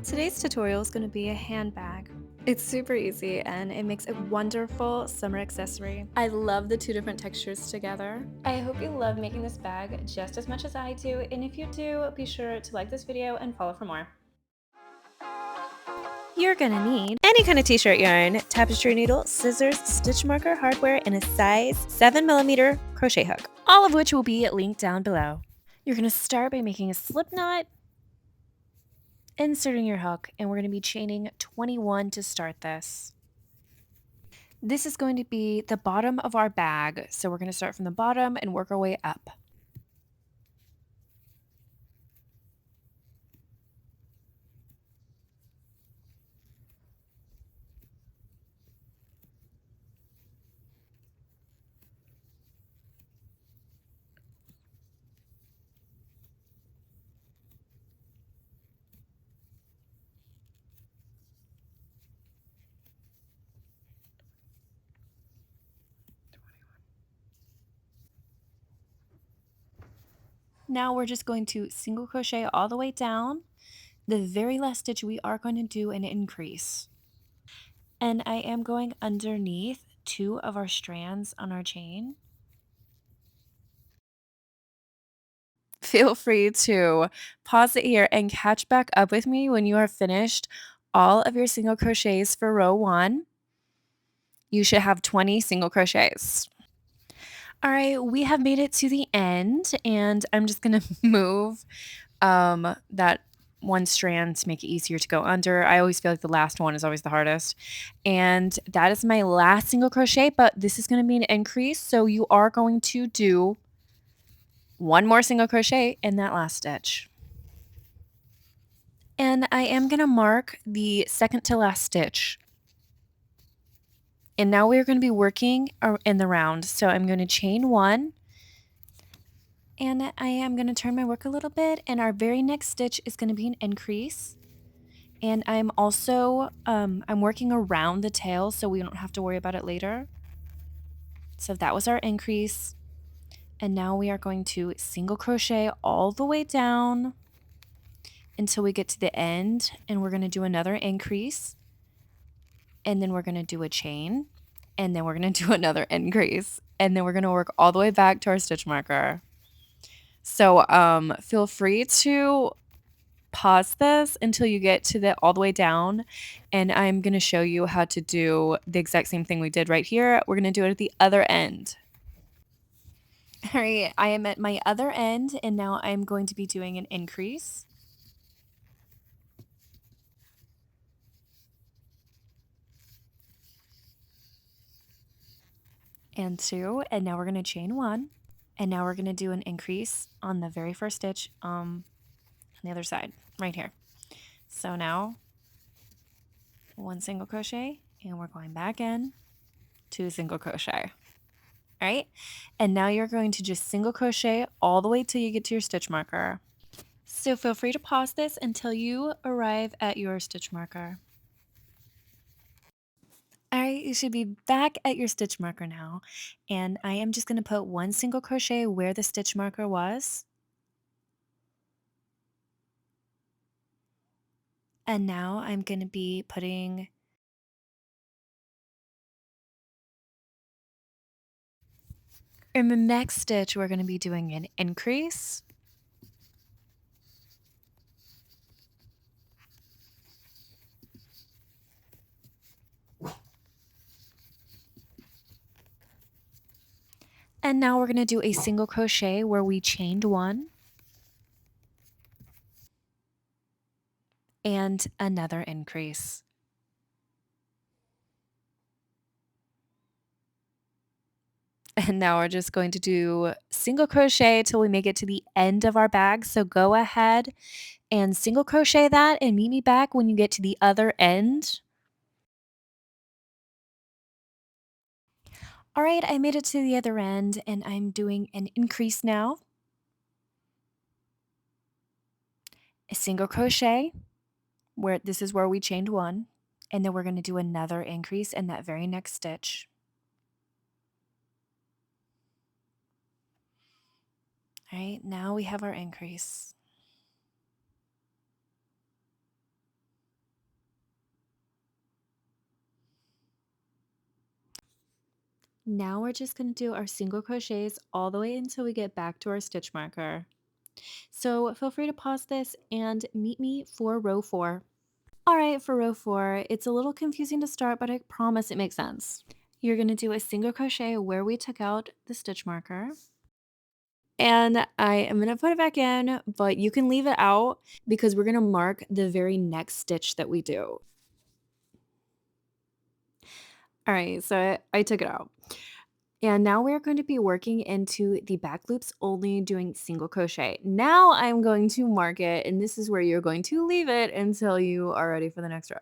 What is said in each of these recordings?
Today's tutorial is going to be a handbag. It's super easy and it makes a wonderful summer accessory. I love the two different textures together. I hope you love making this bag just as much as I do, and if you do, be sure to like this video and follow for more. You're gonna need any kind of t-shirt yarn, tapestry needle, scissors, stitch marker, hardware, and a size 7mm crochet hook, all of which will be linked down below. You're gonna start by making a slip knot, inserting your hook, and we're going to be chaining 21 to start this. This is going to be the bottom of our bag, so we're going to start from the bottom and work our way up. Now we're just going to single crochet all the way down. The very last stitch we are going to do an increase. And I am going underneath two of our strands on our chain. Feel free to pause it here and catch back up with me when you are finished all of your single crochets for row 1. You should have 20 single crochets. All right, we have made it to the end, and I'm just going to move that one strand to make it easier to go under. I always feel like the last one is always the hardest. And that is my last single crochet, but this is going to be an increase, so you are going to do one more single crochet in that last stitch. And I am going to mark the second to last stitch. And now we're going to be working in the round. So I'm going to chain 1. And I am going to turn my work a little bit, and our very next stitch is going to be an increase. And I'm also, I'm working around the tail so we don't have to worry about it later. So that was our increase. And now we are going to single crochet all the way down until we get to the end, and we're going to do another increase. And then we're going to do a chain, and then we're going to do another increase. And then we're going to work all the way back to our stitch marker. So feel free to pause this until you get to the all the way down, and I'm going to show you how to do the exact same thing we did right here. We're going to do it at the other end. All right, I am at my other end, and now I'm going to be doing an increase. And 2, and now we're going to chain 1, and now we're going to do an increase on the very first stitch on the other side right here. So now 1 single crochet, and we're going back in, 2 single crochet. All right, and now you're going to just single crochet all the way till you get to your stitch marker. So feel free to pause this until you arrive at your stitch marker. All right, you should be back at your stitch marker now, and I am just going to put 1 single crochet where the stitch marker was. And now I'm going to be putting in the next stitch, we're going to be doing an increase. And now we're going to do a single crochet where we chained 1 and another increase. And now we're just going to do single crochet till we make it to the end of our bag. So go ahead and single crochet that and meet me back when you get to the other end. All right, I made it to the other end, and I'm doing an increase now. A single crochet, where this is where we chained 1, and then we're going to do another increase in that very next stitch. All right, now we have our increase. Now we're just going to do our single crochets all the way until we get back to our stitch marker. So feel free to pause this and meet me for row 4. All right, for row 4, it's a little confusing to start, but I promise it makes sense. You're going to do a single crochet where we took out the stitch marker. And I am going to put it back in, but you can leave it out because we're going to mark the very next stitch that we do. All right, so I took it out. And now we're going to be working into the back loops only doing single crochet. Now I'm going to mark it, and this is where you're going to leave it until you are ready for the next row.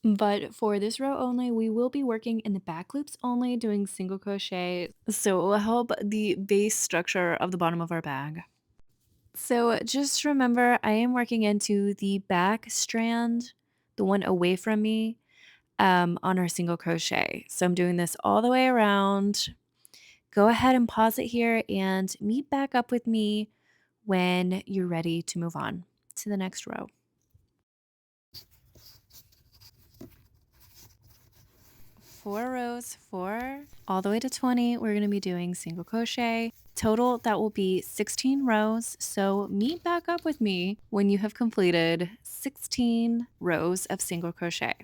But for this row only, we will be working in the back loops only doing single crochet. So it will help the base structure of the bottom of our bag. So just remember, I am working into the back strand, the one away from me, on our single crochet. So I'm doing this all the way around. Go ahead and pause it here and meet back up with me when you're ready to move on to the next row. 4 rows, 4 all the way to 20. We're going to be doing single crochet. Total, that will be 16 rows. So meet back up with me when you have completed 16 rows of single crochet.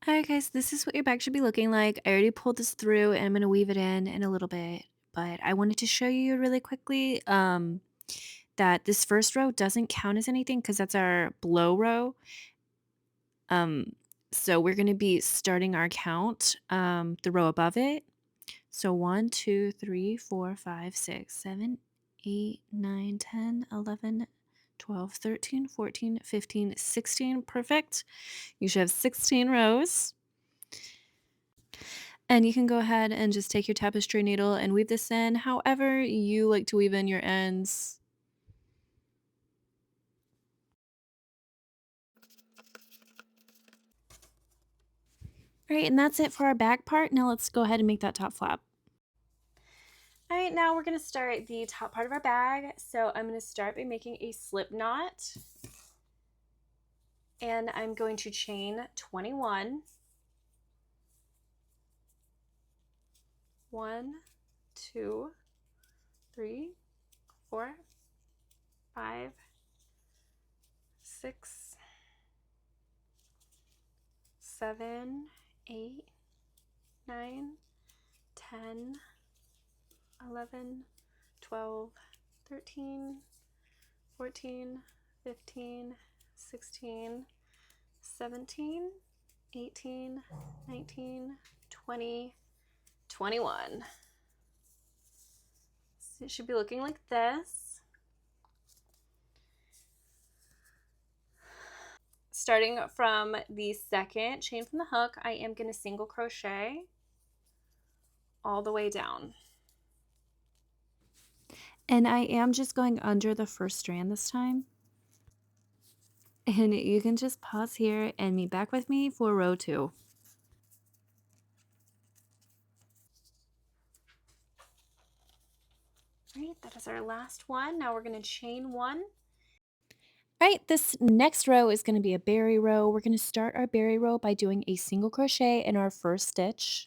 Alright guys, this is what your bag should be looking like. I already pulled this through and I'm going to weave it in a little bit, but I wanted to show you really quickly that this first row doesn't count as anything because that's our blow row. So we're going to be starting our count the row above it. So 1, 2, 3, 4, 5, 6, 7, 8, 9, 10, 11, 12, 13, 14, 15, 16. Perfect. You should have 16 rows. And you can go ahead and just take your tapestry needle and weave this in however you like to weave in your ends. All right, and that's it for our back part. Now let's go ahead and make that top flap. All right, now we're going to start the top part of our bag. So I'm going to start by making a slip knot. And I'm going to chain 21. 1, 2, 3, 4, 5, 6, 7, 8, 9, 10, 11, 12, 13, 14, 15, 16, 17, 18, 19, 20, 21. So it should be looking like this. Starting from the second chain from the hook, I am going to single crochet all the way down. And I am just going under the first strand this time. And you can just pause here and meet back with me for row 2. All right, that is our last one. Now we're going to chain 1. All right, this next row is going to be a berry row. We're going to start our berry row by doing a single crochet in our first stitch.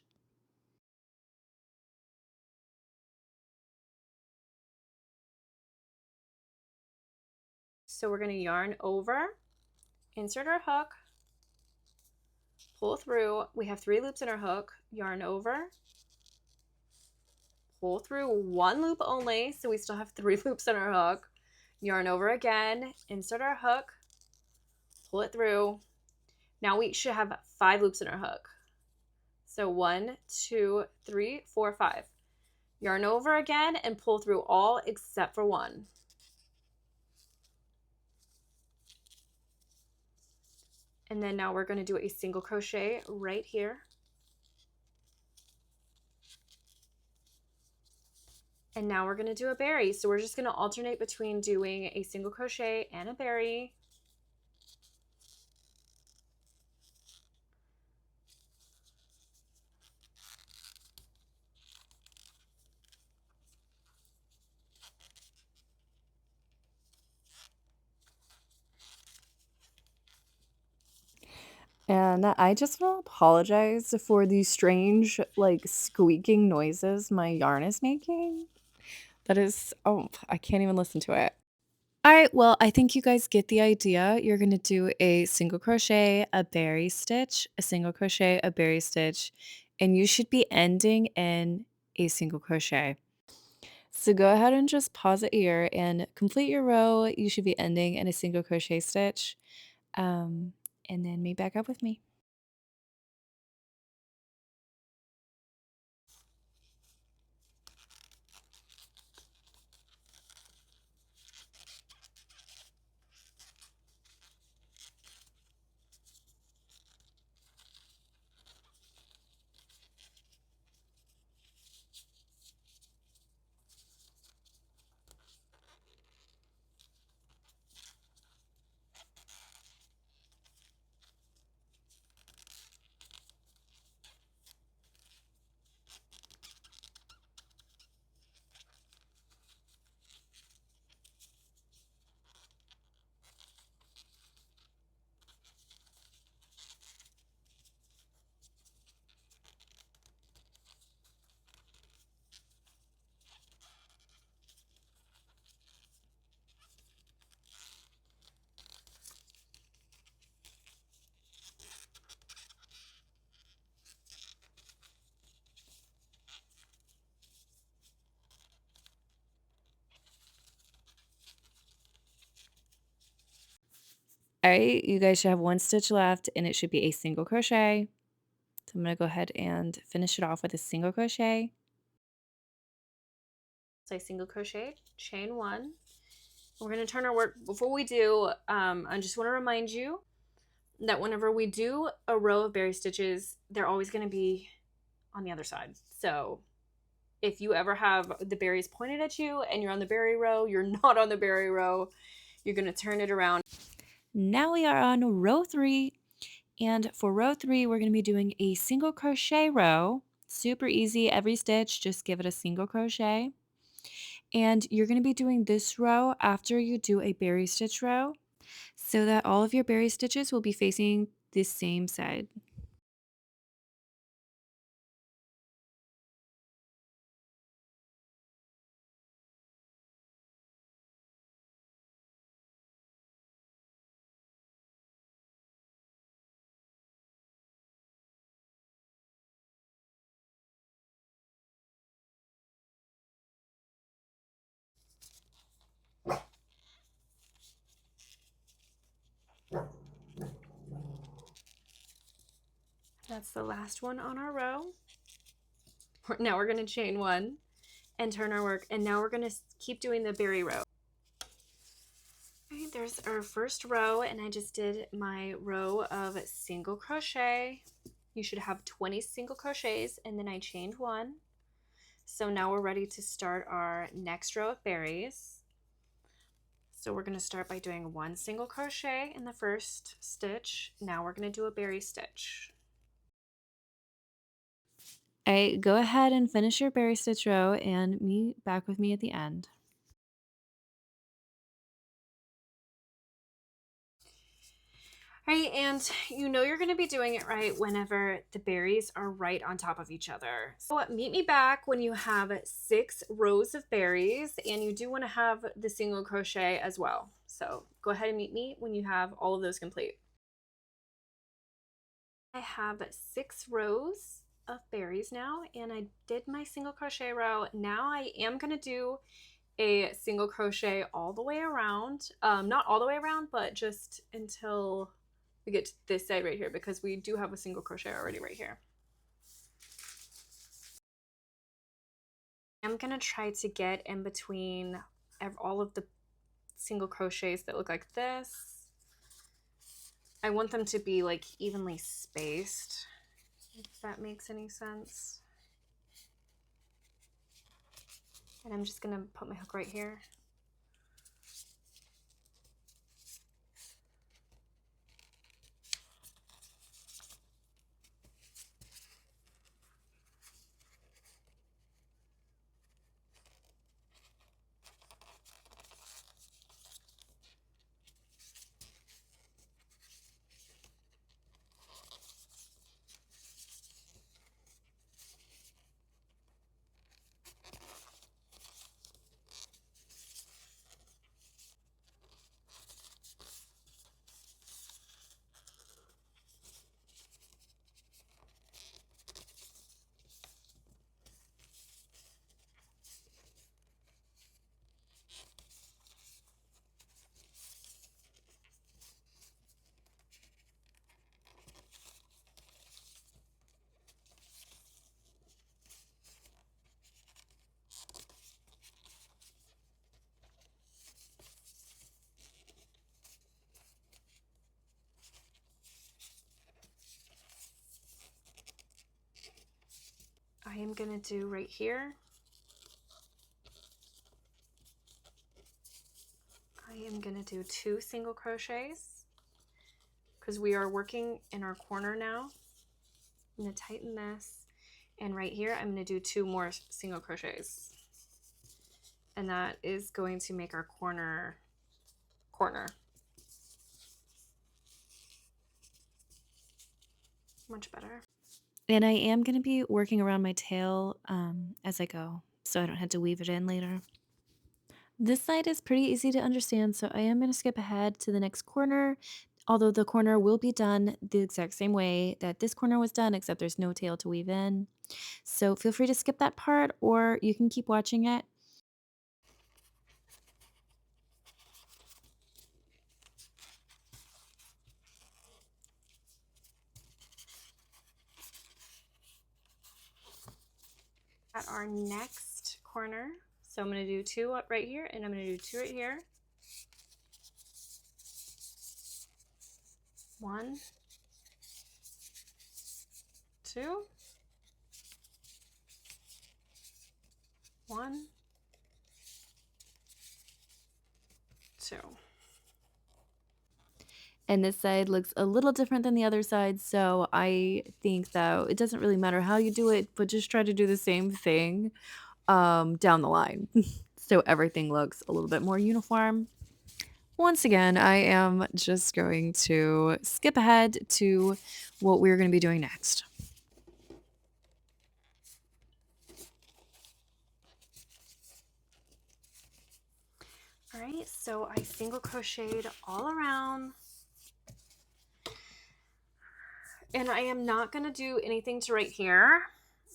So we're going to yarn over, insert our hook, pull through. We have 3 loops in our hook, yarn over, pull through 1 loop only, so we still have 3 loops in our hook, yarn over again, insert our hook, pull it through. Now we should have 5 loops in our hook. So 1, 2, 3, 4, 5. Yarn over again and pull through all except for 1. And then now we're going to do a single crochet right here. And now we're going to do a berry. So we're just going to alternate between doing a single crochet and a berry. And I just want to apologize for the strange, like, squeaking noises my yarn is making. That is, oh, I can't even listen to it. All right, well, I think you guys get the idea. You're going to do a single crochet, a berry stitch, a single crochet, a berry stitch, and you should be ending in a single crochet. So go ahead and just pause it here and complete your row. You should be ending in a single crochet stitch, um, and then meet back up with me. All right, you guys should have one stitch left and it should be a single crochet. So I'm going to go ahead and finish it off with a single crochet. So I single crochet, chain one. We're going to turn our work. Before we do, I just want to remind you that whenever we do a row of berry stitches, they're always going to be on the other side. So if you ever have the berries pointed at you and you're on the berry row, you're not on the berry row, you're going to turn it around. Now we are on row 3, and for row 3 we're going to be doing a single crochet row. Super easy, every stitch just give it a single crochet, and you're going to be doing this row after you do a berry stitch row so that all of your berry stitches will be facing the same side. That's the last one on our row. Now we're going to chain one and turn our work, and now we're going to keep doing the berry row. All right, there's our first row, and I just did my row of single crochet. You should have 20 single crochets, and then I chained one. So now we're ready to start our next row of berries. So we're going to start by doing one single crochet in the first stitch. Now we're going to do a berry stitch. All right, go ahead and finish your berry stitch row and meet back with me at the end. Right, and you know you're going to be doing it right whenever the berries are right on top of each other. So meet me back when you have 6 rows of berries, and you do want to have the single crochet as well. So go ahead and meet me when you have all of those complete. I have 6 rows of berries now, and I did my single crochet row. Now I am going to do a single crochet all the way around. Not all the way around, but just until we get to this side right here, because we do have a single crochet already right here. I'm gonna try to get in between all of the single crochets that look like this. I want them to be like evenly spaced, if that makes any sense. And I'm just gonna put my hook right here. I am going to do right here. I am going to do 2 single crochets because we are working in our corner now. I'm going to tighten this, and right here I'm going to do 2 more single crochets, and that is going to make our corner much better. And I am going to be working around my tail as I go, so I don't have to weave it in later. This side is pretty easy to understand, so I am going to skip ahead to the next corner, although the corner will be done the exact same way that this corner was done, except there's no tail to weave in. So feel free to skip that part, or you can keep watching it. At our next corner, so I'm going to do 2 up right here, and I'm going to do 2 right here. 1, 2, 1, 2. And this side looks a little different than the other side, so I think that it doesn't really matter how you do it, but just try to do the same thing down the line so everything looks a little bit more uniform. Once again, I am just going to skip ahead to what we're going to be doing next. All right, so I single crocheted all around, and I am not going to do anything to right here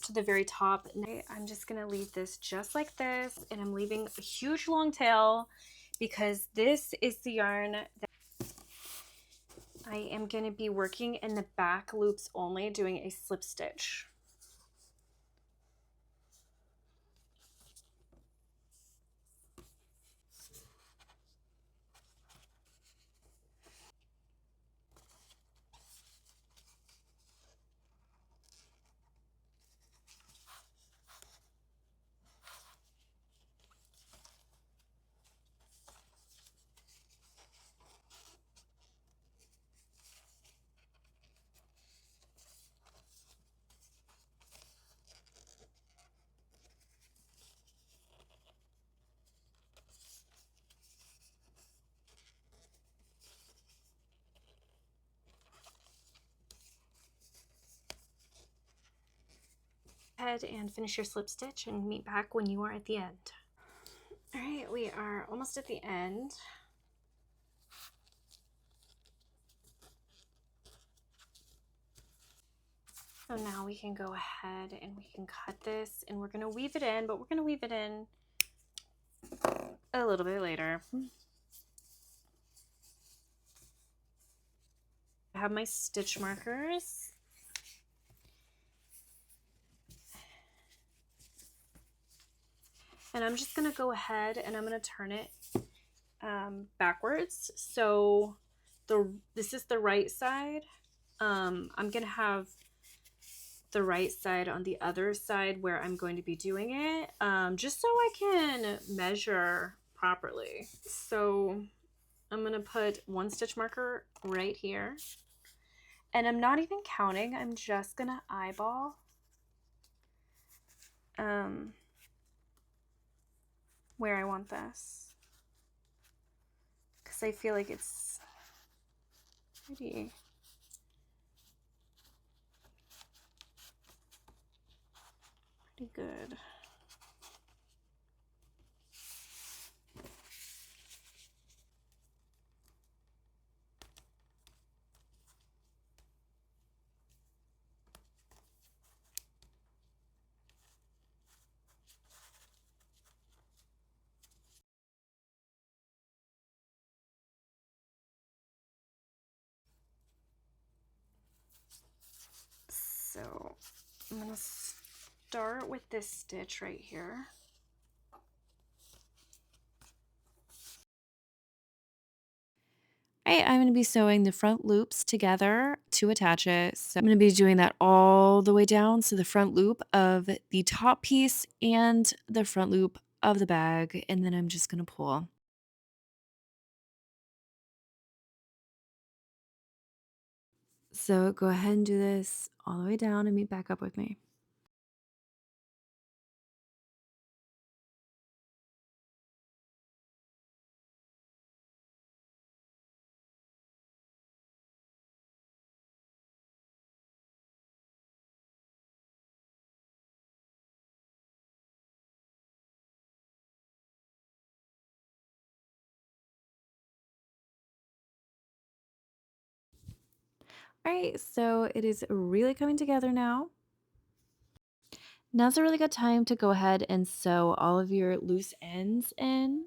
to the very top. I'm just going to leave this just like this, and I'm leaving a huge long tail because this is the yarn that I am going to be working in the back loops only, doing a slip stitch. Ahead and finish your slip stitch and meet back when you are at the end. All right, we are almost at the end. So now we can go ahead and we can cut this, and we're going to weave it in, but we're going to weave it in a little bit later. I have my stitch markers. And I'm just going to go ahead and I'm going to turn it backwards. So this is the right side. I'm going to have the right side on the other side where I'm going to be doing it, just so I can measure properly. So I'm going to put 1 stitch marker right here. And I'm not even counting. I'm just going to eyeball. Where I want this, because I feel like it's pretty good. So I'm going to start with this stitch right here. All right, I'm going to be sewing the front loops together to attach it. So I'm going to be doing that all the way down. So the front loop of the top piece and the front loop of the bag. And then I'm just going to pull. So go ahead and do this all the way down and meet back up with me. All right, so it is really coming together now. Now's a really good time to go ahead and sew all of your loose ends in.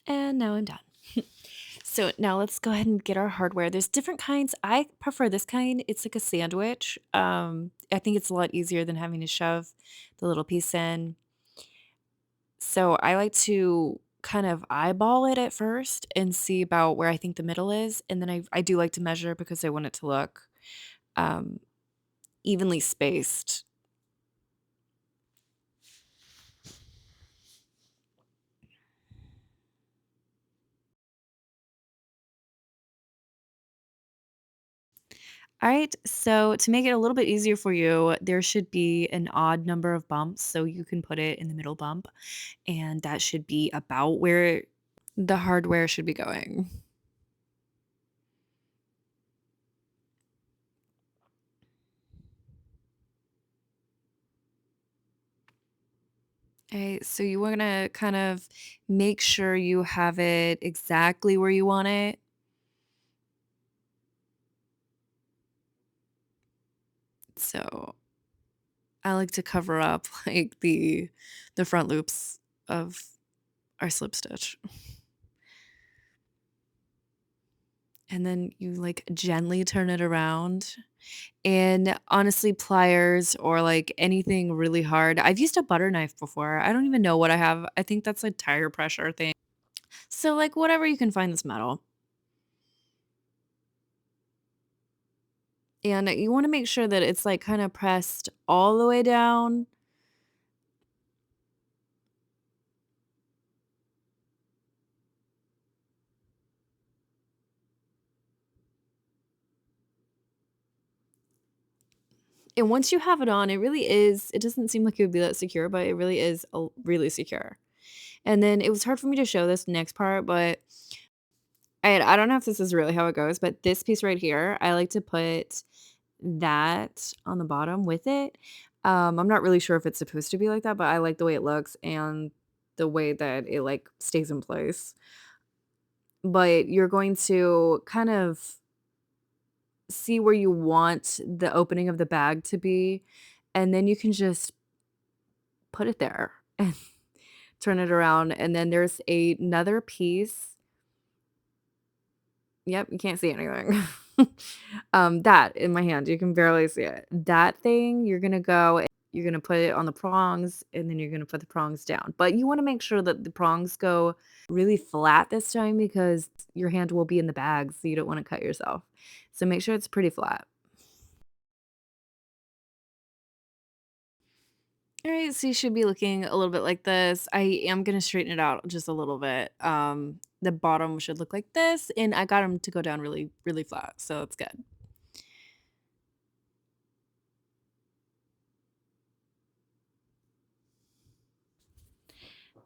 And now I'm done. So now let's go ahead and get our hardware. There's different kinds. I prefer this kind. It's like a sandwich. I think it's a lot easier than having to shove the little piece in. So I like to kind of eyeball it at first and see about where I think the middle is. And then I do like to measure because I want it to look um, evenly spaced. All right, so to make it a little bit easier for you, there should be an odd number of bumps. So you can put it in the middle bump, and that should be about where the hardware should be going. Okay, so you want to kind of make sure you have it exactly where you want it. So I like to cover up like the front loops of our slip stitch. And then you like gently turn it around. And honestly, pliers or like anything really hard. I've used a butter knife before. I don't even know what I have. I think that's a tire pressure thing. So like whatever you can find this metal. And you want to make sure that it's like kind of pressed all the way down. And once you have it on, it doesn't seem like it would be that secure, but it really is really secure. And then it was hard for me to show this next part, but I don't know if this is really how it goes, but this piece right here, I like to put that on the bottom with it. I'm not really sure if it's supposed to be like that, but I like the way it looks and the way that it like stays in place. But you're going to kind of see where you want the opening of the bag to be, and then you can just put it there and turn it around. And then there's another piece. Yep, you can't see anything. That in my hand, you can barely see it. That thing, you're gonna put it on the prongs, and then you're gonna put the prongs down. But you wanna make sure that the prongs go really flat this time because your hand will be in the bag, so you don't wanna cut yourself. So make sure it's pretty flat. Alright, so you should be looking a little bit like this. I am gonna straighten it out just a little bit. The bottom should look like this, and I got them to go down really, really flat, so it's good.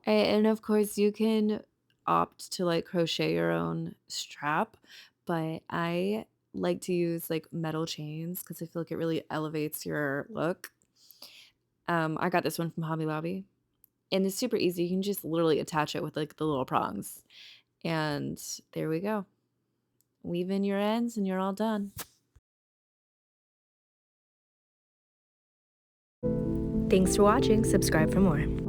And of course, you can opt to like crochet your own strap, but I like to use like metal chains because I feel like it really elevates your look. I got this one from Hobby Lobby, and it's super easy. You can just literally attach it with like the little prongs, and there we go. Weave in your ends, and you're all done. Thanks for watching. Subscribe for more.